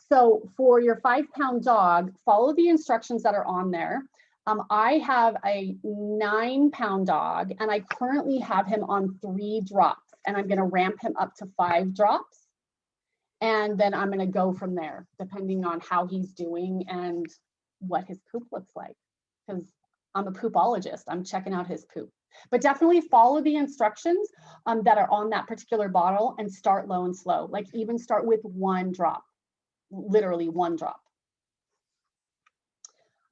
So for your 5-pound dog, follow the instructions that are on there. I have a 9-pound dog and I currently have him on 3 drops and I'm going to ramp him up to 5 drops. And then I'm going to go from there, depending on how he's doing and what his poop looks like. Because I'm a poopologist, I'm checking out his poop. But definitely follow the instructions that are on that particular bottle and start low and slow. Like even start with 1 drop, literally 1 drop.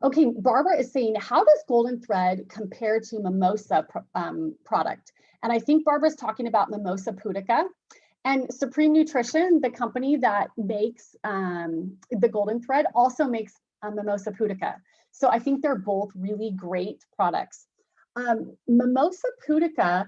Okay, Barbara is saying, how does Golden Thread compare to Mimosa product? And I think Barbara's talking about Mimosa Pootika. And Supreme Nutrition, the company that makes the Golden Thread, also makes Mimosa Pootika. So I think they're both really great products. Mimosa Pootika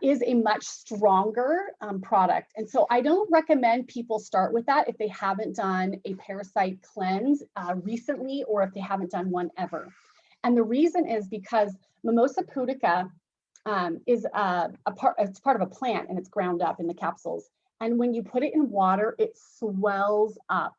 is a much stronger product. And so I don't recommend people start with that if they haven't done a parasite cleanse recently or if they haven't done one ever. And the reason is because Mimosa Pootika is it's part of a plant and it's ground up in the capsules. And when you put it in water, it swells up.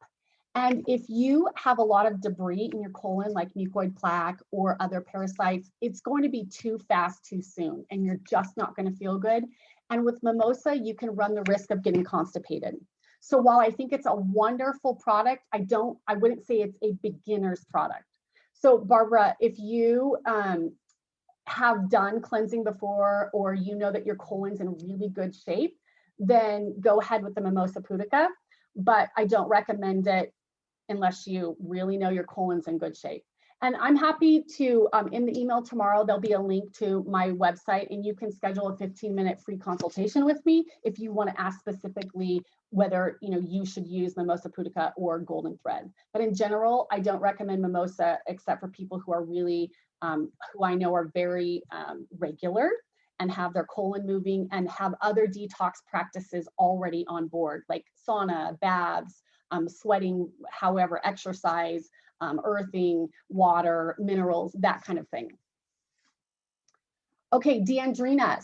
And if you have a lot of debris in your colon, like mucoid plaque or other parasites, it's going to be too fast, too soon, and you're just not going to feel good. And with Mimosa, you can run the risk of getting constipated. So while I think it's a wonderful product, I wouldn't say it's a beginner's product. So Barbara, if you have done cleansing before, or you know that your colon's in really good shape, then go ahead with the Mimosa Pootika, but I don't recommend it unless you really know your colon's in good shape. And I'm happy to, in the email tomorrow, there'll be a link to my website, and you can schedule a 15-minute free consultation with me if you want to ask specifically whether you should use Mimosa Pootika or Golden Thread. But in general, I don't recommend Mimosa except for people who are really, who I know are very regular and have their colon moving and have other detox practices already on board, like sauna, baths, sweating, however, exercise, earthing, water, minerals, that kind of thing. Okay, Deandriana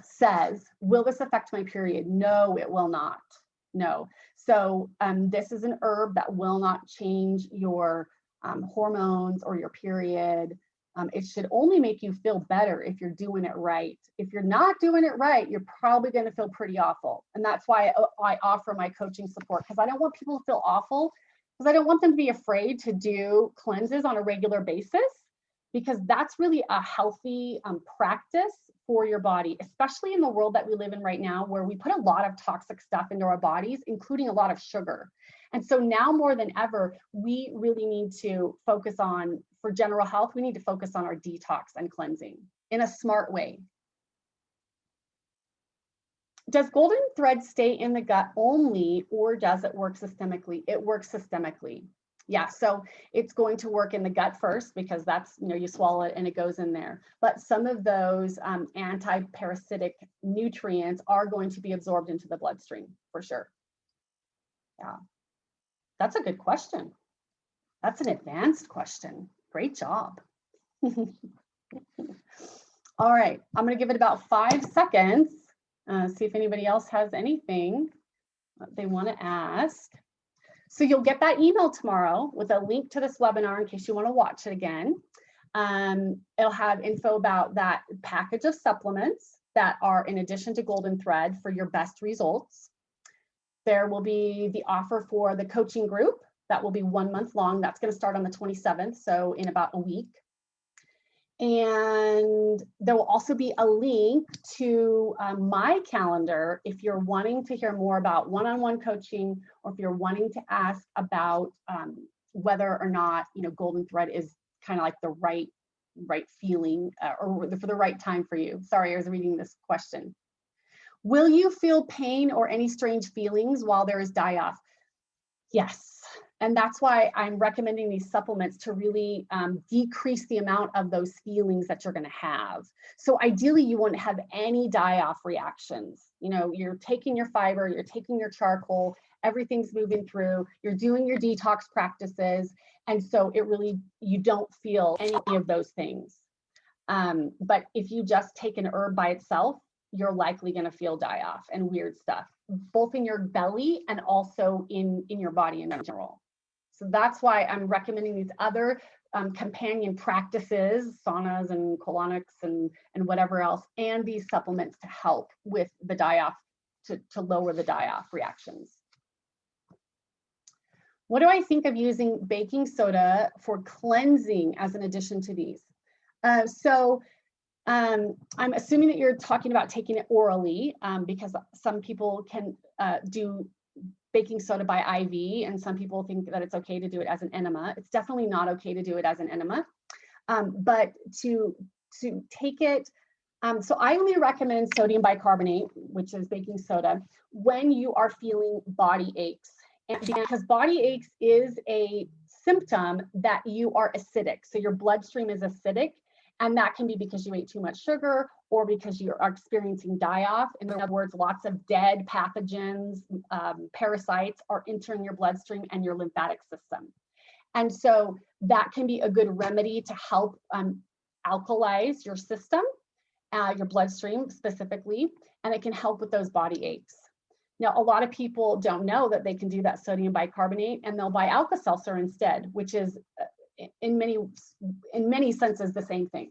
says, will this affect my period? No, it will not. No. So this is an herb that will not change your hormones or your period. It should only make you feel better if you're doing it right. If you're not doing it right, you're probably going to feel pretty awful. And that's why I offer my coaching support, because I don't want people to feel awful, because I don't want them to be afraid to do cleanses on a regular basis, because that's really a healthy practice for your body, especially in the world that we live in right now, where we put a lot of toxic stuff into our bodies, including a lot of sugar. And so now more than ever, we really need to focus on, for general health, we need to focus on our detox and cleansing in a smart way. Does golden thread stay in the gut only, or does it work systemically? It works systemically. Yeah, so it's going to work in the gut first, because that's, you swallow it and it goes in there. But some of those anti-parasitic nutrients are going to be absorbed into the bloodstream for sure. Yeah, that's a good question. That's an advanced question. Great job. All right, I'm going to give it about 5 seconds. See if anybody else has anything that they want to ask. So you'll get that email tomorrow with a link to this webinar in case you want to watch it again. It'll have info about that package of supplements that are in addition to Golden Thread for your best results. There will be the offer for the coaching group that will be 1 month long. That's going to start on the 27th, so in about a week. And there will also be a link to my calendar if you're wanting to hear more about one-on-one coaching, or if you're wanting to ask about whether or not Golden Thread is kind of like the right feeling or for the right time for you. Sorry, I was reading this question. Will you feel pain or any strange feelings while there is die-off? Yes. And that's why I'm recommending these supplements to really decrease the amount of those feelings that you're going to have. So ideally, you won't have any die-off reactions. You're taking your fiber, you're taking your charcoal, everything's moving through, you're doing your detox practices. And so you don't feel any of those things. But if you just take an herb by itself, you're likely going to feel die-off and weird stuff, both in your belly and also in your body in general. So that's why I'm recommending these other companion practices, saunas and colonics and whatever else, and these supplements to help with the die-off, to lower the die-off reactions. What do I think of using baking soda for cleansing as an addition to these? I'm assuming that you're talking about taking it orally, because some people can do baking soda by IV, and some people think that it's okay to do it as an enema. It's definitely not okay to do it as an enema, but to take it, so I only recommend sodium bicarbonate, which is baking soda, when you are feeling body aches. And because body aches is a symptom that you are acidic, so your bloodstream is acidic, and that can be because you ate too much sugar or because you are experiencing die-off. In other words, lots of dead pathogens, parasites are entering your bloodstream and your lymphatic system. And so that can be a good remedy to help alkalize your system, your bloodstream specifically, and it can help with those body aches. Now, a lot of people don't know that they can do that sodium bicarbonate, and they'll buy Alka-Seltzer instead, which is in many senses the same thing.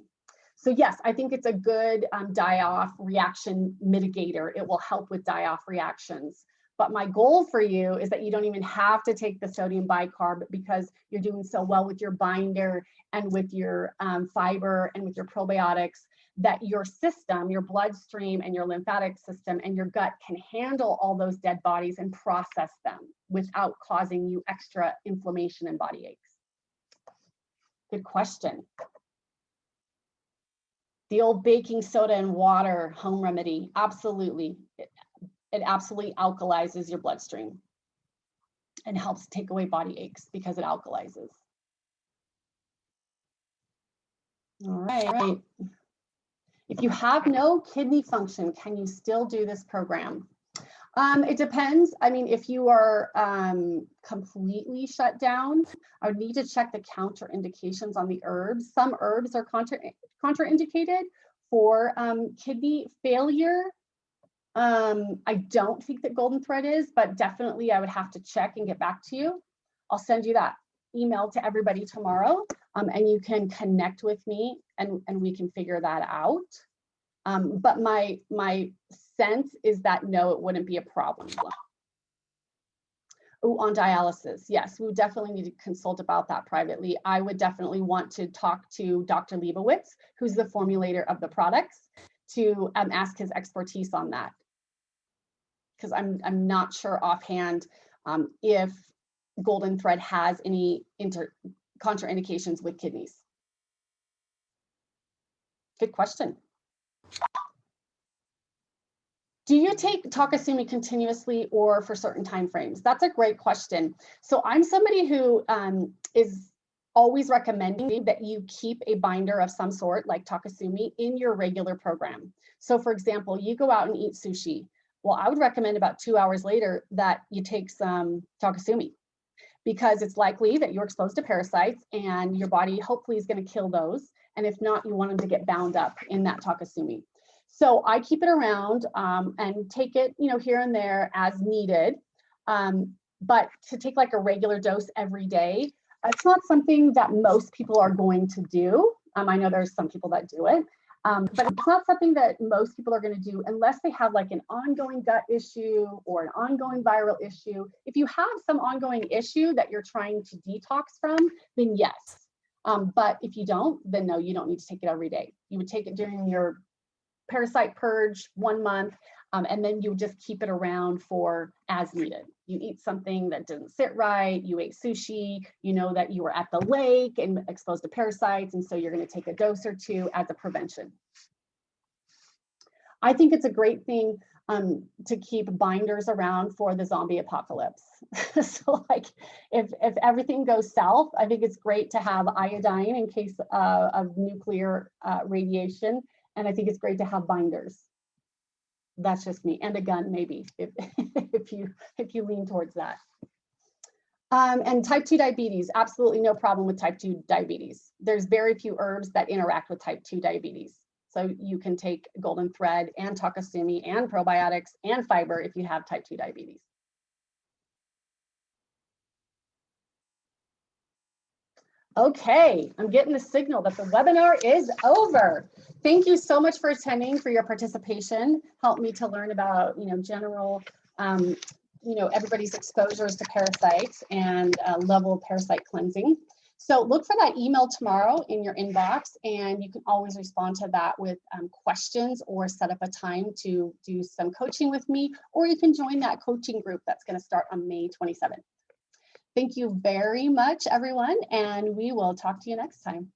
So yes, I think it's a good die-off reaction mitigator. It will help with die-off reactions. But my goal for you is that you don't even have to take the sodium bicarb, because you're doing so well with your binder and with your fiber and with your probiotics, that your system, your bloodstream and your lymphatic system and your gut can handle all those dead bodies and process them without causing you extra inflammation and body aches. Good question. The old baking soda and water home remedy, absolutely. It absolutely alkalizes your bloodstream and helps take away body aches because it alkalizes. All right. If you have no kidney function, can you still do this program? It depends. I mean, if you are completely shut down, I would need to check the counterindications on the herbs. Some herbs are contraindicated for kidney failure. I don't think that golden thread is, but definitely I would have to check and get back to you. I'll send you that email to everybody tomorrow, and you can connect with me and we can figure that out. But my sense is that no, it wouldn't be a problem. Oh, on dialysis, yes, we definitely need to consult about that privately. I would definitely want to talk to Dr. Leibowitz, who's the formulator of the products, to ask his expertise on that, because I'm not sure offhand if golden thread has any contraindications with kidneys. Good question. Do you take Takasumi continuously or for certain time frames? That's a great question. So I'm somebody who is always recommending that you keep a binder of some sort, like Takasumi, in your regular program. So for example, you go out and eat sushi. Well, I would recommend about 2 hours later that you take some Takasumi, because it's likely that you're exposed to parasites and your body hopefully is going to kill those. And if not, you want them to get bound up in that Takasumi. So I keep it around and take it, here and there as needed. But to take like a regular dose every day, it's not something that most people are going to do. I know there's some people that do it, but it's not something that most people are going to do unless they have like an ongoing gut issue or an ongoing viral issue. If you have some ongoing issue that you're trying to detox from, then yes. But if you don't, then no, you don't need to take it every day. You would take it during your parasite purge 1 month, and then you just keep it around for as needed. You eat something that didn't sit right, you ate sushi, you know that you were at the lake and exposed to parasites, and so you're going to take a dose or two as a prevention. I think it's a great thing to keep binders around for the zombie apocalypse. So like if everything goes south, I think it's great to have iodine in case of nuclear radiation. And I think it's great to have binders. That's just me, and a gun maybe, if you lean towards that. And type 2 diabetes, absolutely no problem with type 2 diabetes. There's very few herbs that interact with type 2 diabetes. So you can take golden thread and Takasumi and probiotics and fiber if you have type 2 diabetes. Okay, I'm getting the signal that the webinar is over. Thank you so much for attending, for your participation. Helped me to learn about, general, everybody's exposures to parasites and level of parasite cleansing. So look for that email tomorrow in your inbox, and you can always respond to that with questions or set up a time to do some coaching with me, or you can join that coaching group that's going to start on May 27th. Thank you very much, everyone, and we will talk to you next time.